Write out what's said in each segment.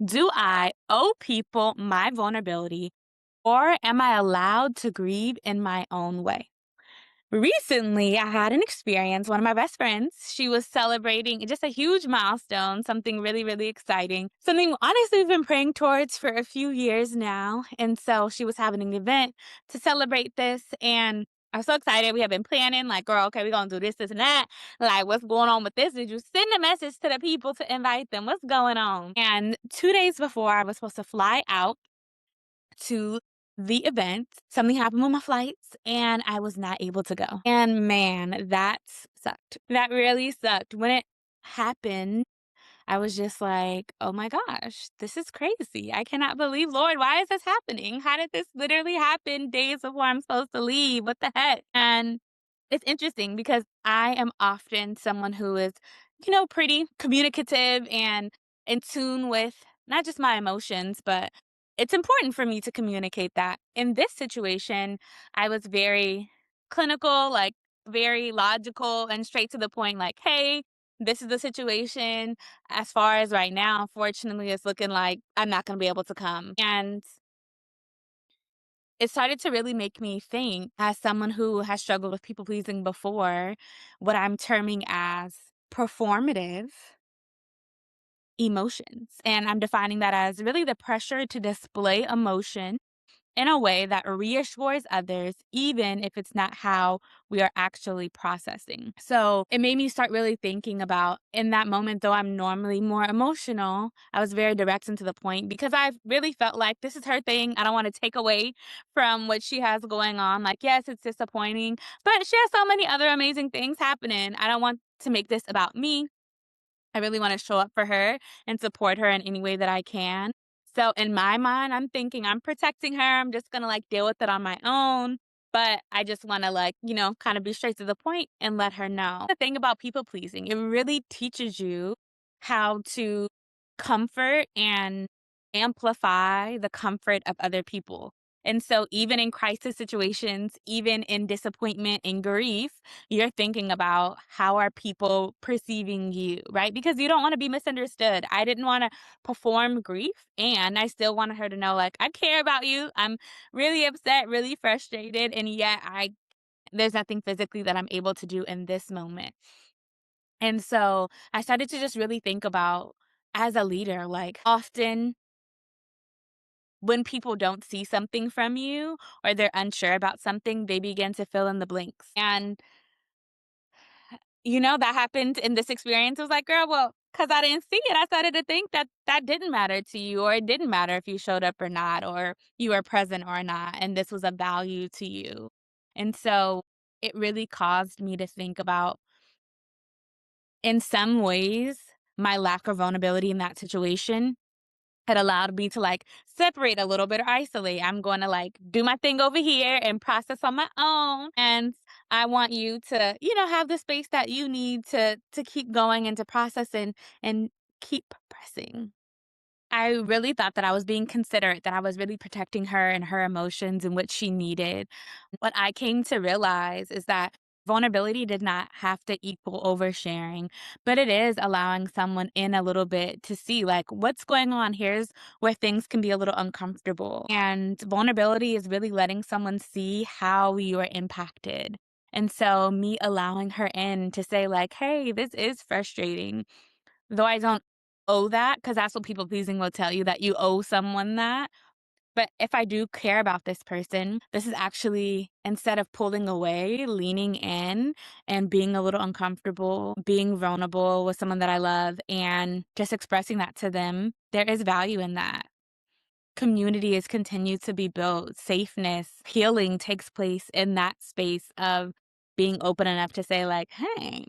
Do I owe people my vulnerability, or am I allowed to grieve in my own way? Recently, I had an experience. One of my best friends, she was celebrating just a huge milestone, something really, really exciting, something honestly we've been praying towards for a few years now. And so she was having an event to celebrate this. And I was so excited. We have been planning, like, girl, okay, we're going to do this, this, and that. Like, what's going on with this? Did you send a message to the people to invite them? What's going on? And 2 days before I was supposed to fly out to the event, something happened with my flights and I was not able to go. And man, that sucked. That really sucked. When it happened, I was just like, oh my gosh, this is crazy. I cannot believe, Lord, why is this happening? How did this literally happen days before I'm supposed to leave? What the heck? And it's interesting because I am often someone who is, pretty communicative and in tune with not just my emotions, but it's important for me to communicate that. In this situation, I was very clinical, like very logical and straight to the point, like, hey, this is the situation. As far as right now, unfortunately, it's looking like I'm not going to be able to come. And it started to really make me think, as someone who has struggled with people pleasing before, what I'm terming as performative emotions. And I'm defining that as really the pressure to display emotion in a way that reassures others, even if it's not how we are actually processing. So it made me start really thinking about, in that moment, though I'm normally more emotional, I was very direct and to the point because I really felt like this is her thing. I don't want to take away from what she has going on. Like, yes, it's disappointing, but she has so many other amazing things happening. I don't want to make this about me. I really wanna show up for her and support her in any way that I can. So in my mind, I'm thinking I'm protecting her. I'm just gonna, like, deal with it on my own, but I just wanna, like, kinda be straight to the point and let her know. The thing about people pleasing, it really teaches you how to comfort and amplify the comfort of other people. And so even in crisis situations, even in disappointment and grief, you're thinking about how are people perceiving you, right? Because you don't want to be misunderstood. I didn't want to perform grief and I still wanted her to know, like, I care about you. I'm really upset, really frustrated, and yet I there's nothing physically that I'm able to do in this moment. And so I started to just really think about, as a leader, like, often when people don't see something from you or they're unsure about something, they begin to fill in the blanks. And that happened in this experience. It was like, girl, well, because I didn't see it, I started to think that that didn't matter to you, or it didn't matter if you showed up or not, or you were present or not, and this was of value to you. And so it really caused me to think about, in some ways, my lack of vulnerability in that situation had allowed me to, like, separate a little bit or isolate. I'm going to, like, do my thing over here and process on my own. And I want you to, have the space that you need to keep going and to process and keep pressing. I really thought that I was being considerate, that I was really protecting her and her emotions and what she needed. What I came to realize is that vulnerability did not have to equal oversharing, but it is allowing someone in a little bit to see, like, what's going on. Here's where things can be a little uncomfortable. And vulnerability is really letting someone see how you are impacted. And so me allowing her in to say, like, hey, this is frustrating. Though I don't owe that, because that's what people pleasing will tell you, that you owe someone that. But if I do care about this person, this is actually, instead of pulling away, leaning in and being a little uncomfortable, being vulnerable with someone that I love and just expressing that to them. There is value in that. Community is continued to be built. Safeness, healing takes place in that space of being open enough to say, like, hey,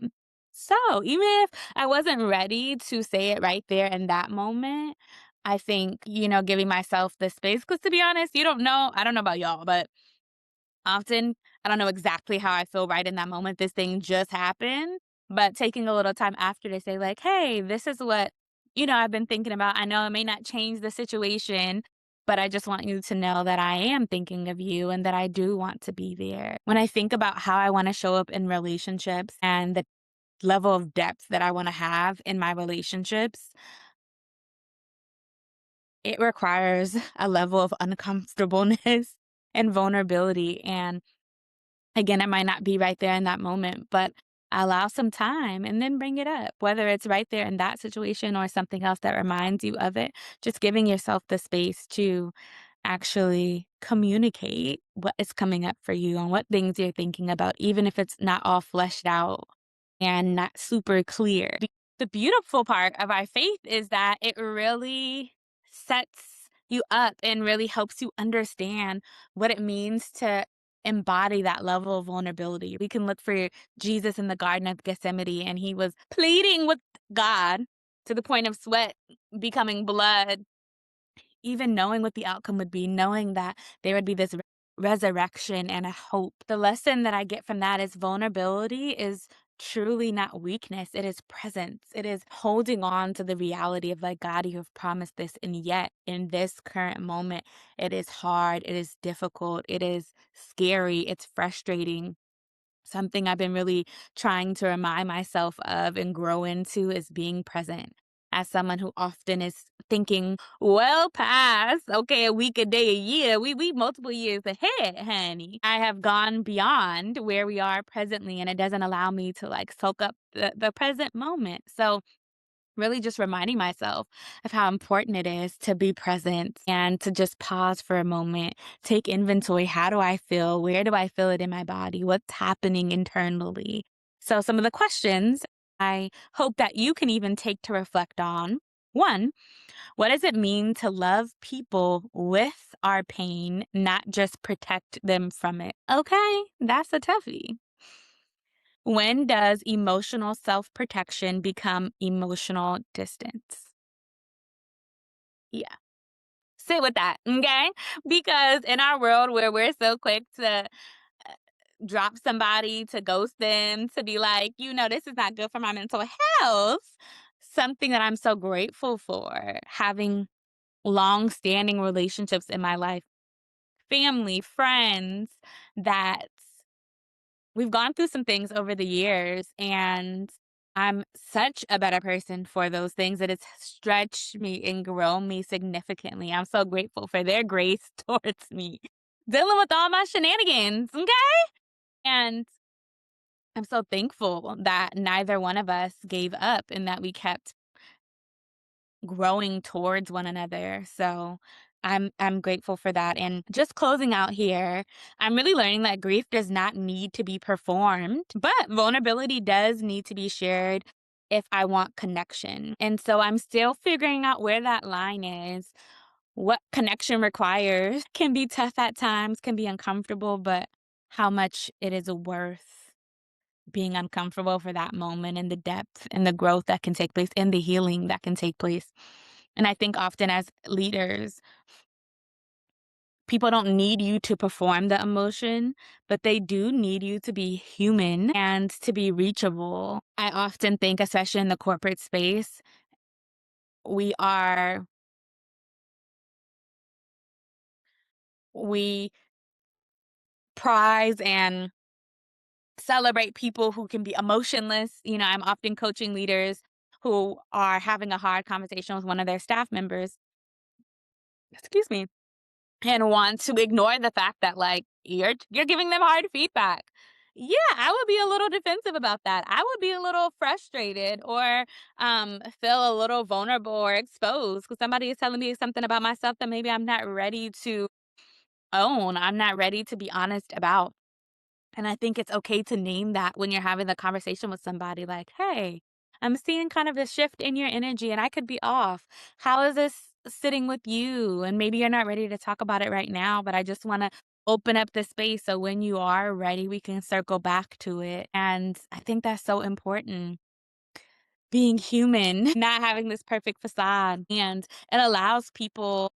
so even if I wasn't ready to say it right there in that moment, I think, giving myself the space, because to be honest, I don't know about y'all, but often I don't know exactly how I feel right in that moment. This thing just happened, but taking a little time after to say, like, hey, this is what, I've been thinking about. I know it may not change the situation, but I just want you to know that I am thinking of you and that I do want to be there. When I think about how I want to show up in relationships and the level of depth that I want to have in my relationships, it requires a level of uncomfortableness and vulnerability. And again, it might not be right there in that moment, but allow some time and then bring it up, whether it's right there in that situation or something else that reminds you of it. Just giving yourself the space to actually communicate what is coming up for you and what things you're thinking about, even if it's not all fleshed out and not super clear. The beautiful part of our faith is that it really sets you up and really helps you understand what it means to embody that level of vulnerability. We can look for Jesus in the Garden of Gethsemane, and he was pleading with God to the point of sweat becoming blood, even knowing what the outcome would be, knowing that there would be this resurrection and a hope. The lesson that I get from that is vulnerability is truly not weakness, it is presence. It is holding on to the reality of like, God, you have promised this, and yet in this current moment, it is hard, it is difficult, it is scary, it's frustrating. Something I've been really trying to remind myself of and grow into is being present. As someone who often is thinking well past, okay, a week, a day, a year, we multiple years ahead, honey. I have gone beyond where we are presently, and it doesn't allow me to like soak up the present moment. So really just reminding myself of how important it is to be present and to just pause for a moment, take inventory. How do I feel? Where do I feel it in my body? What's happening internally? So, some of the questions I hope that you can even take to reflect on. One, what does it mean to love people with our pain, not just protect them from it? Okay, that's a toughie. When does emotional self protection become emotional distance? Yeah. Sit with that, okay? Because in our world where we're so quick to drop somebody, to ghost them, to be like, this is not good for my mental health, something that I'm so grateful for, having long standing relationships in my life, family, friends, that we've gone through some things over the years, and I'm such a better person for those things that it's stretched me and grown me significantly. I'm so grateful for their grace towards me, dealing with all my shenanigans, okay? And I'm so thankful that neither one of us gave up and that we kept growing towards one another. So I'm grateful for that. And just closing out here, I'm really learning that grief does not need to be performed, but vulnerability does need to be shared if I want connection. And so I'm still figuring out where that line is. What connection requires can be tough at times, can be uncomfortable, but how much it is worth being uncomfortable for that moment, and the depth and the growth that can take place and the healing that can take place. And I think often as leaders, people don't need you to perform the emotion, but they do need you to be human and to be reachable. I often think, especially in the corporate space, we are, we prize and celebrate people who can be emotionless. I'm often coaching leaders who are having a hard conversation with one of their staff members, excuse me, and want to ignore the fact that like you're giving them hard feedback. Yeah, I would be a little defensive about that. I would be a little frustrated or feel a little vulnerable or exposed because somebody is telling me something about myself that maybe I'm not ready to own. I'm not ready to be honest about. And I think it's okay to name that when you're having the conversation with somebody like, hey, I'm seeing kind of a shift in your energy and I could be off. How is this sitting with you? And maybe you're not ready to talk about it right now, but I just want to open up the space so when you are ready, we can circle back to it. And I think that's so important. Being human, not having this perfect facade. And it allows people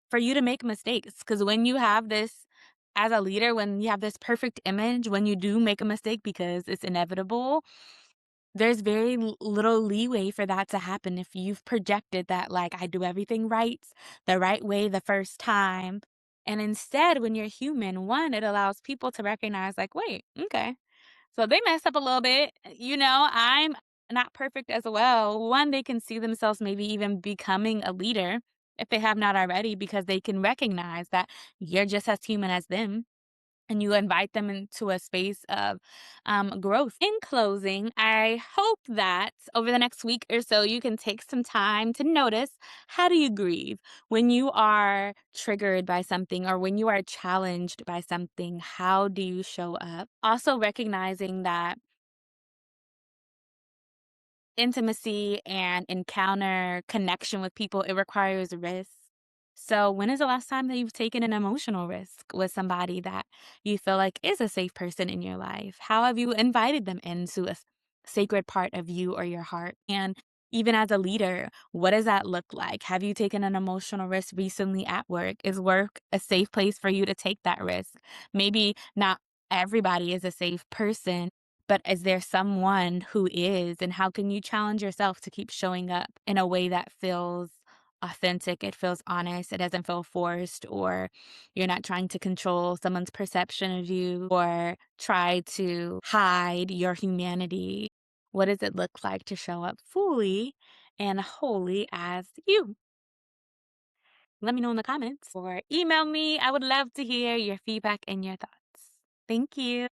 for you to make mistakes. Because when you have this, as a leader, when you have this perfect image, when you do make a mistake because it's inevitable, there's very little leeway for that to happen if you've projected that, like, I do everything right, the right way the first time. And instead, when you're human, one, it allows people to recognize, like, wait, okay, so they messed up a little bit. I'm not perfect as well. One, they can see themselves maybe even becoming a leader if they have not already, because they can recognize that you're just as human as them and you invite them into a space of growth. In closing, I hope that over the next week or so, you can take some time to notice, how do you grieve when you are triggered by something or when you are challenged by something? How do you show up? Also, recognizing that intimacy and encounter connection with people, it requires risk. So, when is the last time that you've taken an emotional risk with somebody that you feel like is a safe person in your life? How have you invited them into a sacred part of you or your heart? And even as a leader, what does that look like? Have you taken an emotional risk recently at work? Is work a safe place for you to take that risk? Maybe not everybody is a safe person, but is there someone who is, and how can you challenge yourself to keep showing up in a way that feels authentic, it feels honest, it doesn't feel forced, or you're not trying to control someone's perception of you or try to hide your humanity? What does it look like to show up fully and wholly as you? Let me know in the comments or email me. I would love to hear your feedback and your thoughts. Thank you.